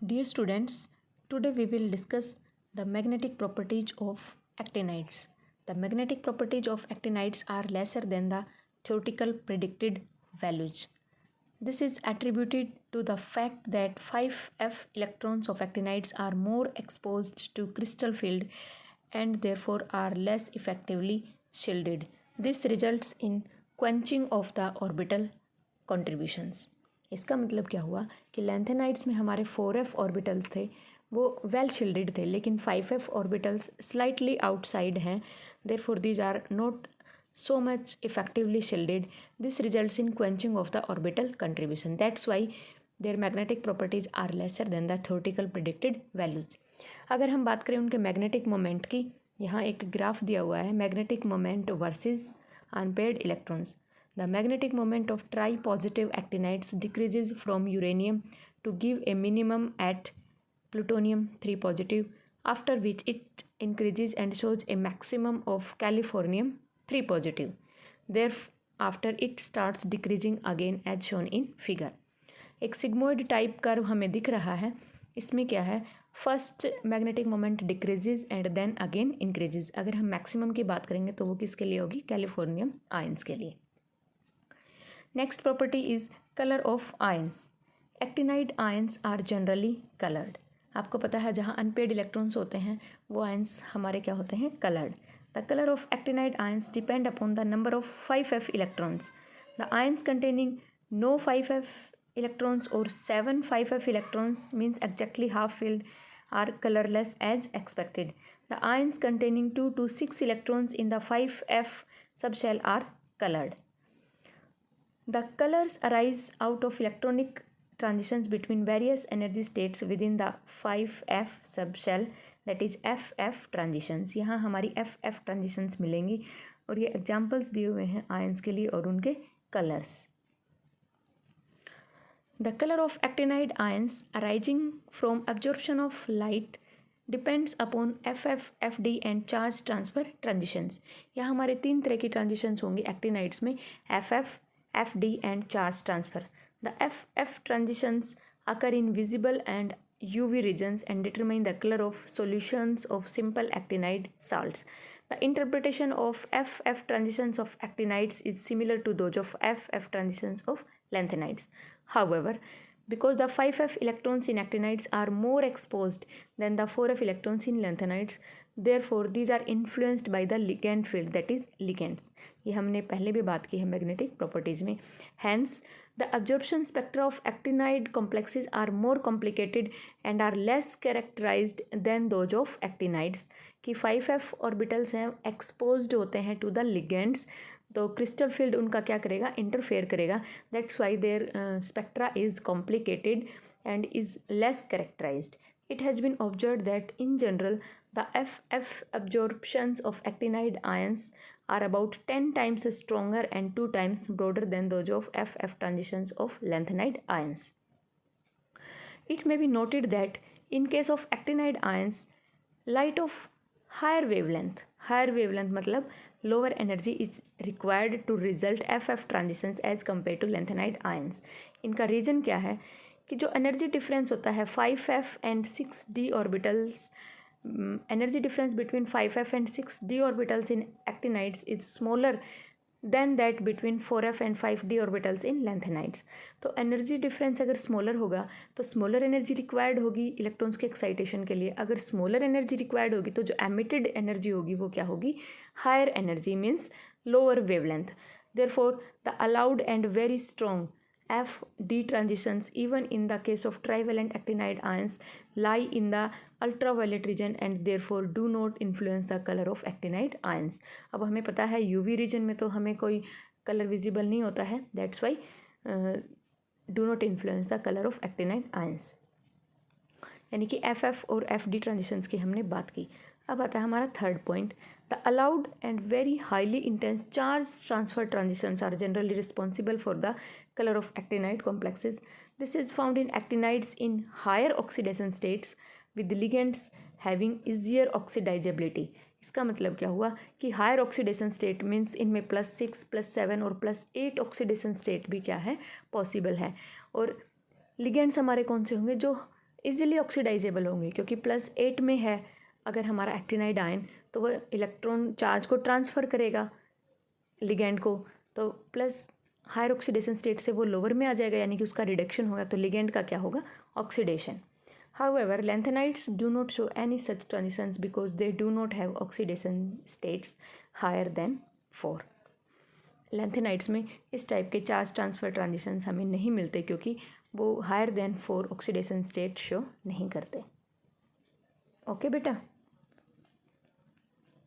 Dear students, today we will discuss the magnetic properties of actinides. The magnetic properties of actinides are lesser than the theoretical predicted values. This is attributed to the fact that 5f electrons of actinides are more exposed to crystal field and therefore are less effectively shielded. This results in quenching of the orbital contributions. इसका मतलब क्या हुआ कि lanthanides में हमारे 4f orbitals थे वो well shielded थे, लेकिन 5f ऑर्बिटल्स स्लाइटली आउटसाइड हैं, therefore these are not so much effectively shielded. This results in quenching of the orbital contribution. That's why their magnetic properties are lesser than the theoretical predicted values. अगर हम बात करें उनके magnetic moment की, यहाँ एक graph दिया हुआ है magnetic moment versus unpaired electrons. The magnetic moment of tri-positive actinides decreases from uranium to give a minimum at plutonium 3 positive, after which it increases and shows a maximum of californium 3 positive. Thereafter it starts decreasing again as shown in figure. एक sigmoid type curve हमें दिख रहा है. इसमें क्या है, first magnetic moment decreases and then again increases. अगर हम मैक्सिमम की बात करेंगे तो वो किसके लिए होगी, कैलिफोर्नियम आयंस के लिए. Next property is colour of ions. Actinide ions are generally coloured. आपको पता है जहाँ अनपेड इलेक्ट्रॉन्स होते हैं वो आयंस हमारे क्या होते हैं, coloured. The colour of actinide ions depend upon the number of 5f electrons. The ions containing no 5f electrons or 7 5f electrons means exactly half filled are colorless as expected. The ions containing 2 to 6 electrons in the 5f subshell are colored. The colors arise out of electronic transitions between various energy states within the 5f subshell, that is FF transitions. यहाँ हमारी FF transitions मिलेंगी और ये examples दिए हुए हैं ions के लिए और उनके colours. The color of actinide ions arising from absorption of light depends upon FF, FD and charge transfer transitions. यहाँ हमारे 3 तरह की transitions होंगी actinides में, FF, FD and charge transfer. The FF transitions occur in visible and UV regions and determine the color of solutions of simple actinide salts. The interpretation of FF transitions of actinides is similar to those of FF transitions of lanthanides. However, because the 5f electrons in actinides are more exposed than the 4f electrons in lanthanides, therefore these are influenced by the ligand field, that is ligands. ये हमने पहले भी बात की है magnetic properties में. Hence, the absorption spectra of actinide complexes are more complicated and are less characterized than those of actinides. कि 5f orbitals हैं एक्सपोज्ड होते हैं टू द लिगेंड्स, तो क्रिस्टल फील्ड उनका क्या करेगा, इंटरफेयर करेगा. That's why their spectra is complicated and is less characterised. It has been observed that in general the FF absorptions of actinide ions are about 10 times stronger and 2 times broader than those of FF transitions of lanthanide ions. It may be noted that in case of actinide ions, light of higher wavelength मतलब lower energy is required to result FF transitions as compared to lanthanide ions. इनका reason क्या है कि जो energy difference होता है 5f and 6d orbitals, energy difference between 5f and 6d orbitals in actinides is smaller than that between 4f and 5d orbitals in lanthanides. तो energy difference अगर smaller होगा तो स्मॉलर एनर्जी रिक्वायर्ड होगी electrons के excitation के लिए. अगर smaller energy required होगी तो जो एमिटेड एनर्जी होगी वो क्या होगी, higher energy means lower wavelength. Therefore the allowed and very strong FD transitions even in the case of trivalent actinide ions lie in the ultraviolet region and therefore do not influence the color of actinide ions. अब हमें पता है UV region में तो हमें कोई colour visible नहीं होता है, that's why do not influence the color of actinide ions. यानी कि FF और FD ट्रांजिशंस की हमने बात की. अब आता है हमारा third point. The allowed and very highly intense charge transfer transitions are generally responsible for the color of actinide complexes. This is found in actinides in higher oxidation states with ligands having easier oxidizability. इसका मतलब क्या हुआ कि higher oxidation state means इनमें +6, +7 और +8 oxidation state भी क्या है, पॉसिबल है. और लिगेंड्स हमारे कौन से होंगे, जो इजीली ऑक्सीडाइजेबल होंगे, क्योंकि +8 में है अगर हमारा एक्टिनाइड आयन, तो वह इलेक्ट्रॉन चार्ज को ट्रांसफ़र करेगा लिगैंड को, तो प्लस हायर ऑक्सीडेशन स्टेट से वो लोअर में आ जाएगा, यानी कि उसका रिडक्शन होगा, तो लिगैंड का क्या होगा, oxidation. However, lanthanides do not show any such transitions because they do not have oxidation states higher than 4. Lanthanides में इस टाइप के चार्ज ट्रांसफ़र ट्रांजिशंस हमें नहीं मिलते, क्योंकि वो higher than 4 oxidation state show नहीं करते. ओके बेटा.